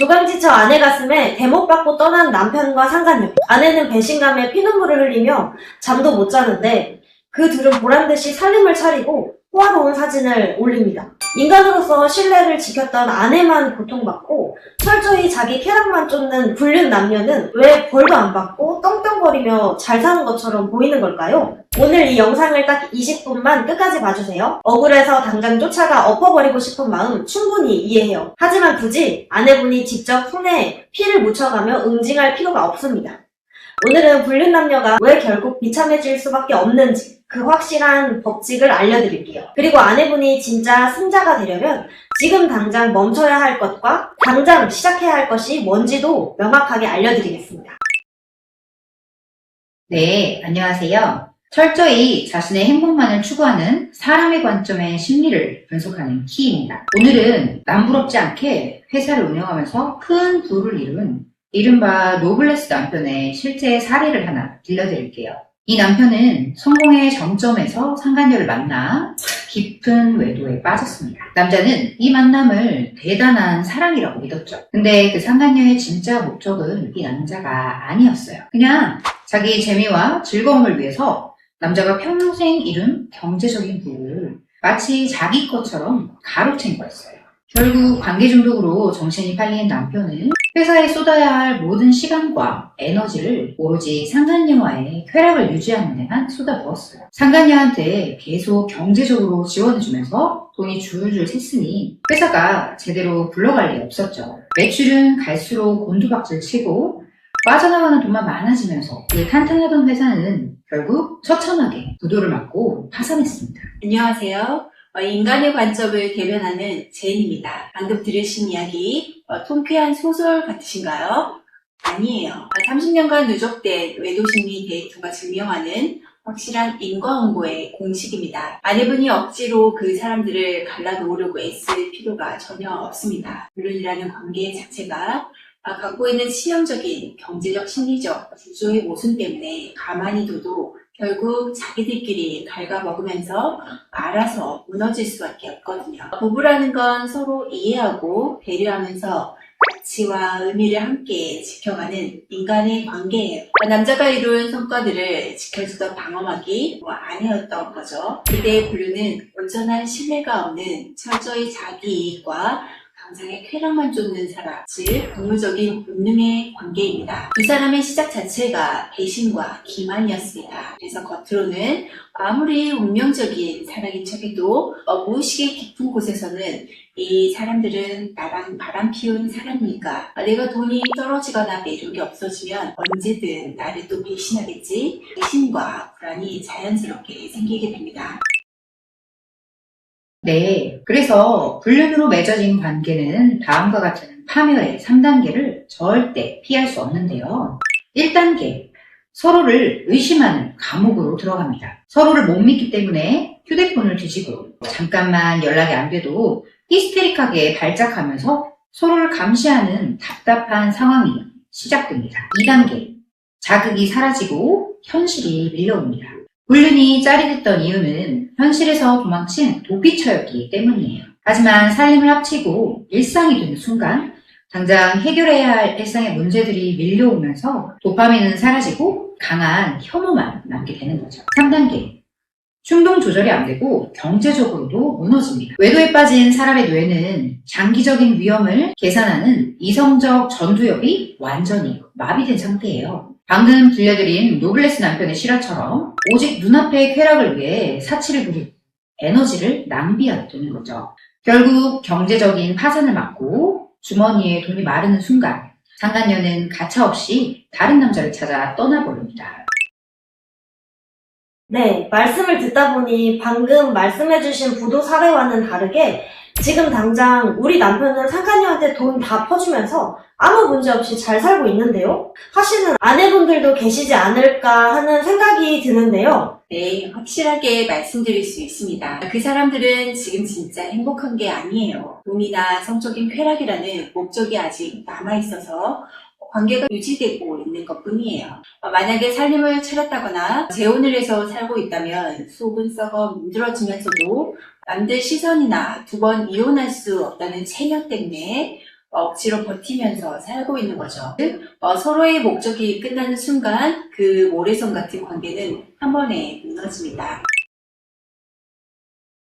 주강지처 아내 가슴에 대못받고 떠난 남편과 상간녀. 아내는 배신감에 피눈물을 흘리며 잠도 못 자는데 그 둘은 보란듯이 살림을 차리고 호화로운 사진을 올립니다. 인간으로서 신뢰를 지켰던 아내만 고통받고 철저히 자기 쾌락만 쫓는 불륜 남녀는 왜 벌도 안 받고 떵떵거리며 잘 사는 것처럼 보이는 걸까요? 오늘 이 영상을 딱 20분만 끝까지 봐주세요. 억울해서 당장 쫓아가 엎어버리고 싶은 마음 충분히 이해해요. 하지만 굳이 아내분이 직접 손에 피를 묻혀가며 응징할 필요가 없습니다. 오늘은 불륜 남녀가 왜 결국 비참해질 수밖에 없는지 그 확실한 법칙을 알려드릴게요. 그리고 아내분이 진짜 승자가 되려면 지금 당장 멈춰야 할 것과 당장 시작해야 할 것이 뭔지도 명확하게 알려드리겠습니다. 네, 안녕하세요. 철저히 자신의 행복만을 추구하는 사람의 관점의 심리를 분석하는 키입니다. 오늘은 남부럽지 않게 회사를 운영하면서 큰 부를 이룬 이른바 노블레스 남편의 실제 사례를 하나 들려드릴게요. 이 남편은 성공의 정점에서 상간녀를 만나 깊은 외도에 빠졌습니다. 남자는 이 만남을 대단한 사랑이라고 믿었죠. 근데 그 상간녀의 진짜 목적은 이 남자가 아니었어요. 그냥 자기 재미와 즐거움을 위해서 남자가 평생 이룬 경제적인 부를 마치 자기 것처럼 가로챈 거였어요. 결국 관계 중독으로 정신이 팔린 남편은 회사에 쏟아야 할 모든 시간과 에너지를 오로지 상간녀와의 쾌락을 유지하는 데만 쏟아부었어요. 상간녀한테 계속 경제적으로 지원해주면서 돈이 줄줄 샜으니 회사가 제대로 굴러갈 리 없었죠. 매출은 갈수록 곤두박질 치고 빠져나가는 돈만 많아지면서 이 탄탄하던 회사는 결국 처참하게 부도를 맞고 파산했습니다. 안녕하세요. 인간의 관점을 대변하는 제인입니다. 방금 들으신 이야기 통쾌한 소설 같으신가요? 아니에요. 30년간 누적된 외도심리 데이터가 증명하는 확실한 인과응보의 공식입니다. 아내분이 억지로 그 사람들을 갈라놓으려고 애쓸 필요가 전혀 없습니다. 불륜이라는 관계 자체가 갖고 있는 치명적인 경제적, 심리적, 구조의 모순 때문에 가만히 둬도 결국 자기들끼리 갉아먹으면서 알아서 무너질 수밖에 없거든요. 부부라는 건 서로 이해하고 배려하면서 가치와 의미를 함께 지켜가는 인간의 관계예요. 남자가 이룬 성과들을 지켜주던 방어막이 아내였던 거죠. 이때의 불륜은 온전한 신뢰가 없는 철저히 자기 이익과 당장의 쾌락만 쫓는 사람, 즉 동물적인 본능의 관계입니다. 두 사람의 시작 자체가 배신과 기만이었습니다. 그래서 겉으로는 아무리 운명적인 사랑인 척해도 무의식의 깊은 곳에서는 이 사람들은 나랑 바람 피운 사람이니까 내가 돈이 떨어지거나 매력이 없어지면 언제든 나를 또 배신하겠지. 배신과 불안이 자연스럽게 생기게 됩니다. 네, 그래서 불륜으로 맺어진 관계는 다음과 같은 파멸의 3단계를 절대 피할 수 없는데요. 1단계, 서로를 의심하는 감옥으로 들어갑니다. 서로를 못 믿기 때문에 휴대폰을 뒤지고 잠깐만 연락이 안 돼도 히스테릭하게 발작하면서 서로를 감시하는 답답한 상황이 시작됩니다. 2단계, 자극이 사라지고 현실이 밀려옵니다. 불륜이 짜릿했던 이유는 현실에서 도망친 도피처였기 때문이에요. 하지만 살림을 합치고 일상이 되는 순간 당장 해결해야 할 일상의 문제들이 밀려오면서 도파민은 사라지고 강한 혐오만 남게 되는 거죠. 3단계, 충동 조절이 안 되고 경제적으로도 무너집니다. 외도에 빠진 사람의 뇌는 장기적인 위험을 계산하는 이성적 전두엽이 완전히 마비된 상태예요. 방금 들려드린 노블레스 남편의 실화처럼 오직 눈앞의 쾌락을 위해 사치를 부리고 에너지를 낭비하게 되는 거죠. 결국 경제적인 파산을 맞고 주머니에 돈이 마르는 순간 상간녀는 가차없이 다른 남자를 찾아 떠나버립니다. 네, 말씀을 듣다 보니 방금 말씀해주신 부도 사례와는 다르게 지금 당장 우리 남편은 상간녀한테 돈 다 퍼주면서 아무 문제 없이 잘 살고 있는데요? 하시는 아내분들도 계시지 않을까 하는 생각이 드는데요. 네, 확실하게 말씀드릴 수 있습니다. 그 사람들은 지금 진짜 행복한 게 아니에요. 돈이나 성적인 쾌락이라는 목적이 아직 남아있어서 관계가 유지되고 있는 것 뿐이에요. 만약에 살림을 차렸다거나 재혼을 해서 살고 있다면 속은 썩어 문드러지면서도 남들 시선이나 두 번 이혼할 수 없다는 체면 때문에 억지로 버티면서 살고 있는 거죠. 즉, 서로의 목적이 끝나는 순간 그 모래성 같은 관계는 한 번에 무너집니다.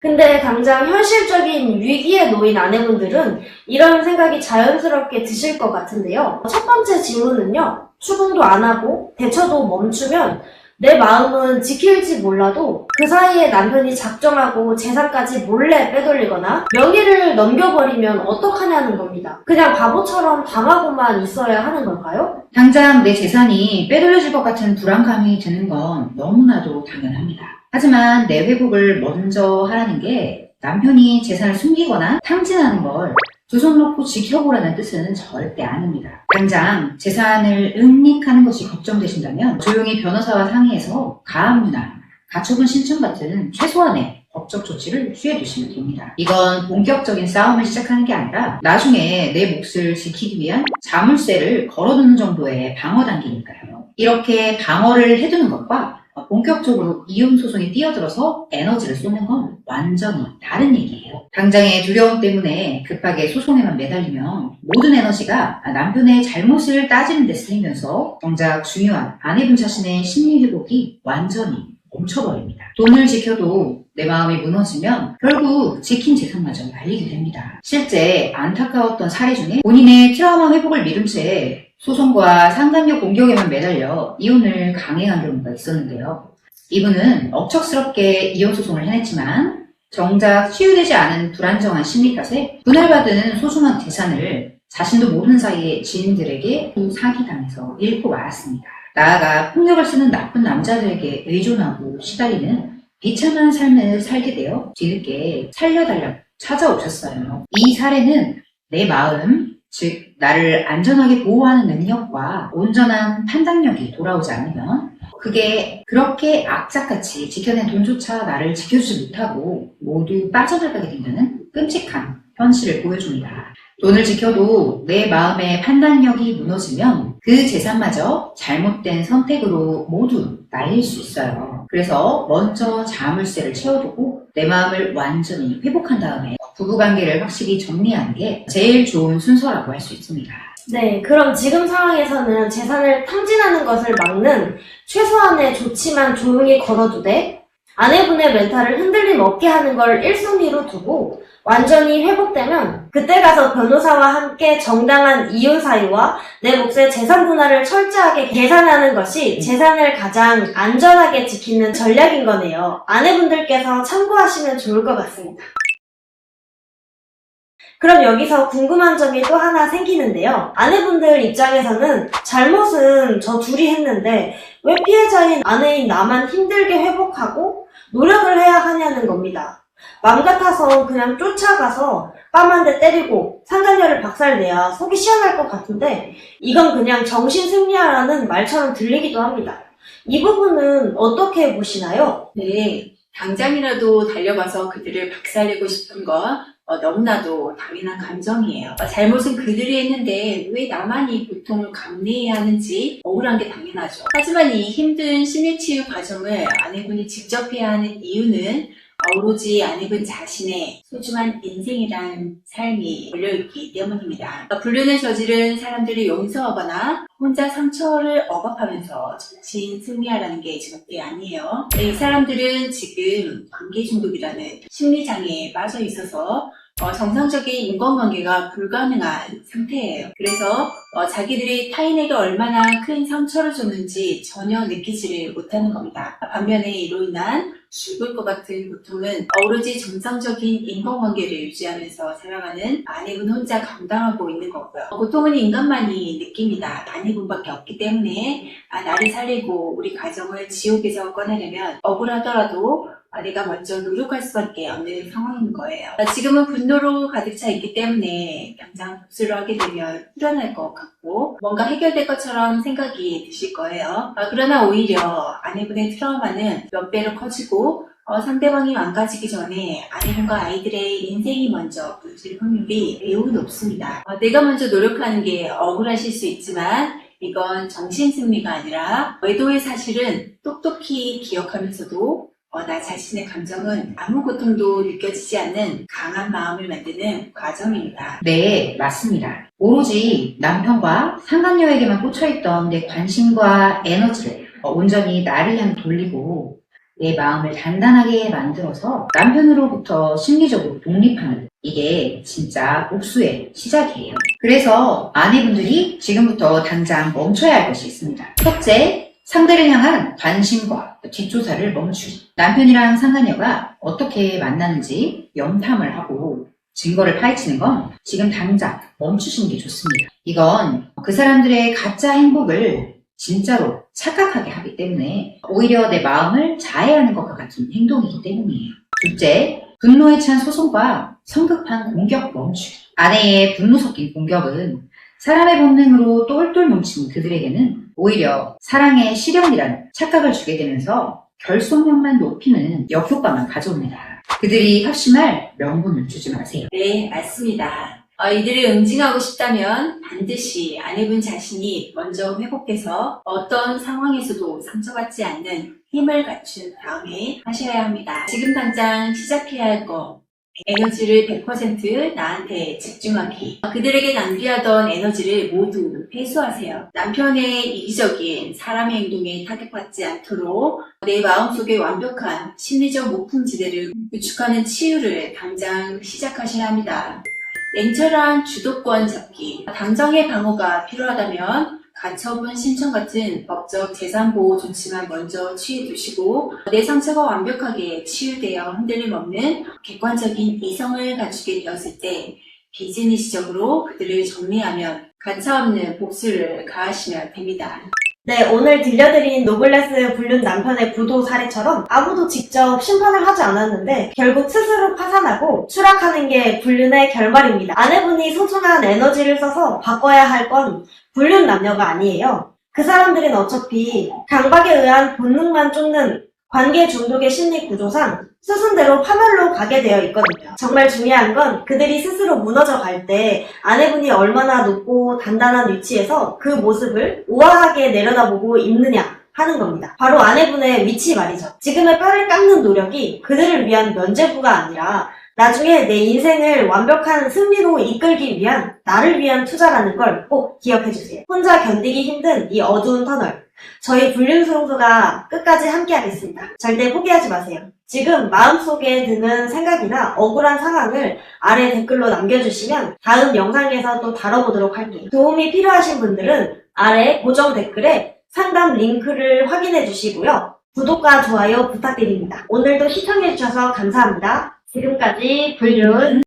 근데 당장 현실적인 위기에 놓인 아내분들은 이런 생각이 자연스럽게 드실 것 같은데요. 첫 번째 질문은요. 추궁도 안 하고 대처도 멈추면 내 마음은 지킬지 몰라도 그 사이에 남편이 작정하고 재산까지 몰래 빼돌리거나 명의를 넘겨버리면 어떡하냐는 겁니다. 그냥 바보처럼 당하고만 있어야 하는 걸까요? 당장 내 재산이 빼돌려질 것 같은 불안감이 드는 건 너무나도 당연합니다. 하지만 내 회복을 먼저 하라는 게 남편이 재산을 숨기거나 탕진하는 걸 두 손 놓고 지켜보라는 뜻은 절대 아닙니다. 당장 재산을 은닉하는 것이 걱정되신다면 조용히 변호사와 상의해서 가압류나 가처분 신청 같은 최소한의 법적 조치를 취해두시면 됩니다. 이건 본격적인 싸움을 시작하는 게 아니라 나중에 내 몫을 지키기 위한 자물쇠를 걸어두는 정도의 방어 단계니까요. 이렇게 방어를 해두는 것과 본격적으로 이혼 소송에 뛰어들어서 에너지를 쏟는 건 완전히 다른 얘기예요. 당장의 두려움 때문에 급하게 소송에만 매달리면 모든 에너지가 남편의 잘못을 따지는 데 쓰이면서 정작 중요한 아내분 자신의 심리 회복이 완전히 멈춰버립니다. 돈을 지켜도 내 마음이 무너지면 결국 지킨 재산마저 날리게 됩니다. 실제 안타까웠던 사례 중에 본인의 트라우마 회복을 미룬 채 소송과 상간녀 공격에만 매달려 이혼을 강행한 경우가 있었는데요. 이분은 억척스럽게 이혼 소송을 해냈지만 정작 치유되지 않은 불안정한 심리 탓에 분할받은 소중한 재산을 자신도 모르는 사이에 지인들에게 사기당해서 잃고 말았습니다. 나아가 폭력을 쓰는 나쁜 남자들에게 의존하고 시달리는 비참한 삶을 살게 되어 뒤늦게 살려달라고 찾아오셨어요. 이 사례는 내 마음, 즉 나를 안전하게 보호하는 능력과 온전한 판단력이 돌아오지 않으면 그게 그렇게 악착같이 지켜낸 돈조차 나를 지켜주지 못하고 모두 빠져나가게 된다는 끔찍한 현실을 보여줍니다. 돈을 지켜도 내 마음의 판단력이 무너지면 그 재산마저 잘못된 선택으로 모두 날릴 수 있어요. 그래서 먼저 자물쇠를 채워두고 내 마음을 완전히 회복한 다음에 부부관계를 확실히 정리하는 게 제일 좋은 순서라고 할 수 있습니다. 네, 그럼 지금 상황에서는 재산을 탕진하는 것을 막는 최소한의 조치만 조용히 걸어두되 아내분의 멘탈을 흔들림 없게 하는 걸 1순위로 두고 완전히 회복되면 그때 가서 변호사와 함께 정당한 이혼 사유와 내 몫의 재산 분할을 철저하게 계산하는 것이 재산을 가장 안전하게 지키는 전략인 거네요. 아내분들께서 참고하시면 좋을 것 같습니다. 그럼 여기서 궁금한 점이 또 하나 생기는데요. 아내분들 입장에서는 잘못은 저 둘이 했는데 왜 피해자인 아내인 나만 힘들게 회복하고 노력을 해야 하냐는 겁니다. 맘 같아서 그냥 쫓아가서 뺨 한 대 때리고 상간녀를 박살내야 속이 시원할 것 같은데 이건 그냥 정신 승리하라는 말처럼 들리기도 합니다. 이 부분은 어떻게 보시나요? 네, 당장이라도 달려가서 그들을 박살내고 싶은 건 너무나도 당연한 감정이에요. 잘못은 그들이 했는데 왜 나만 이 고통을 감내해야 하는지 억울한 게 당연하죠. 하지만 이 힘든 심리치유 과정을 아내분이 직접 해야 하는 이유는 오로지 아내분 자신의 소중한 인생이란 삶이 걸려있기 때문입니다. 불륜을 저지른 사람들을 용서하거나 혼자 상처를 억압하면서 정신 승리하라는 게 절대 아니에요. 이 사람들은 지금 관계 중독이라는 심리장애에 빠져 있어서 정상적인 인간관계가 불가능한 상태예요. 그래서 자기들이 타인에게 얼마나 큰 상처를 줬는지 전혀 느끼지를 못하는 겁니다. 반면에 이로 인한 죽을 것 같은 고통은 오로지 정상적인 인간관계를 유지하면서 살아가는 아내분 혼자 감당하고 있는 거고요. 고통은 인간만이 느낍니다. 아내분밖에 없기 때문에 나를 살리고 우리 가정을 지옥에서 꺼내려면 억울하더라도 내가 먼저 노력할 수밖에 없는 상황인 거예요. 지금은 분노로 가득 차 있기 때문에 당장 복수를 하게 되면 후련할 것 같고 뭔가 해결될 것처럼 생각이 드실 거예요. 그러나 오히려 아내분의 트라우마는 몇 배로 커지고 상대방이 망가지기 전에 아내분과 아이들의 인생이 먼저 무너질 확률이 매우 높습니다. 내가 먼저 노력하는 게 억울하실 수 있지만 이건 정신승리가 아니라 외도의 사실은 똑똑히 기억하면서도 나 자신의 감정은 아무 고통도 느껴지지 않는 강한 마음을 만드는 과정입니다. 네, 맞습니다. 오로지 남편과 상간녀에게만 꽂혀있던 내 관심과 에너지를 온전히 나를 향해 돌리고 내 마음을 단단하게 만들어서 남편으로부터 심리적으로 독립하는, 이게 진짜 복수의 시작이에요. 그래서 아내분들이 지금부터 당장 멈춰야 할 것이 있습니다. 첫째, 상대를 향한 관심과 뒷조사를 멈추기. 남편이랑 상간녀가 어떻게 만났는지 염탐을 하고 증거를 파헤치는 건 지금 당장 멈추시는 게 좋습니다. 이건 그 사람들의 가짜 행복을 진짜로 착각하게 하기 때문에 오히려 내 마음을 자해하는 것과 같은 행동이기 때문이에요. 둘째, 분노에 찬 소송과 성급한 공격 멈추기. 아내의 분노 섞인 공격은 사람의 본능으로 똘똘 뭉친 그들에게는 오히려 사랑의 실현이라는 착각을 주게 되면서 결속력만 높이는 역효과만 가져옵니다. 그들이 합심할 명분을 주지 마세요. 네, 맞습니다. 이들을 응징하고 싶다면 반드시 아내분 자신이 먼저 회복돼서 어떤 상황에서도 상처받지 않는 힘을 갖춘 다음에 하셔야 합니다. 지금 당장 시작해야 할 거, 에너지를 100% 나한테 집중하기. 그들에게 낭비하던 에너지를 모두 회수하세요. 남편의 이기적인 사람의 행동에 타격받지 않도록 내 마음속에 완벽한 심리적 목품지대를 구축하는 치유를 당장 시작하셔야 합니다. 냉철한 주도권 잡기. 당장의 방어가 필요하다면 가처분 신청 같은 법적 재산보호 조치만 먼저 취해두시고 내 상처가 완벽하게 치유되어 흔들림 없는 객관적인 이성을 갖추게 되었을 때 비즈니스적으로 그들을 정리하면 가차없는 복수를 가하시면 됩니다. 네, 오늘 들려드린 노블레스 불륜 남편의 부도 사례처럼 아무도 직접 심판을 하지 않았는데 결국 스스로 파산하고 추락하는 게 불륜의 결말입니다. 아내분이 소중한 에너지를 써서 바꿔야 할 건 불륜 남녀가 아니에요. 그 사람들은 어차피 강박에 의한 본능만 쫓는 관계 중독의 심리 구조상 수순대로 파멸로 가게 되어 있거든요. 정말 중요한 건 그들이 스스로 무너져 갈 때 아내분이 얼마나 높고 단단한 위치에서 그 모습을 우아하게 내려다보고 있느냐 하는 겁니다. 바로 아내분의 위치 말이죠. 지금의 뼈를 깎는 노력이 그들을 위한 면죄부가 아니라 나중에 내 인생을 완벽한 승리로 이끌기 위한 나를 위한 투자라는 걸 꼭 기억해주세요. 혼자 견디기 힘든 이 어두운 터널, 저희 불륜송수가 끝까지 함께 하겠습니다. 절대 포기하지 마세요. 지금 마음속에 드는 생각이나 억울한 상황을 아래 댓글로 남겨주시면 다음 영상에서 또 다뤄보도록 할게요. 도움이 필요하신 분들은 아래 고정 댓글에 상담 링크를 확인해 주시고요. 구독과 좋아요 부탁드립니다. 오늘도 시청해주셔서 감사합니다. 지금까지 불륜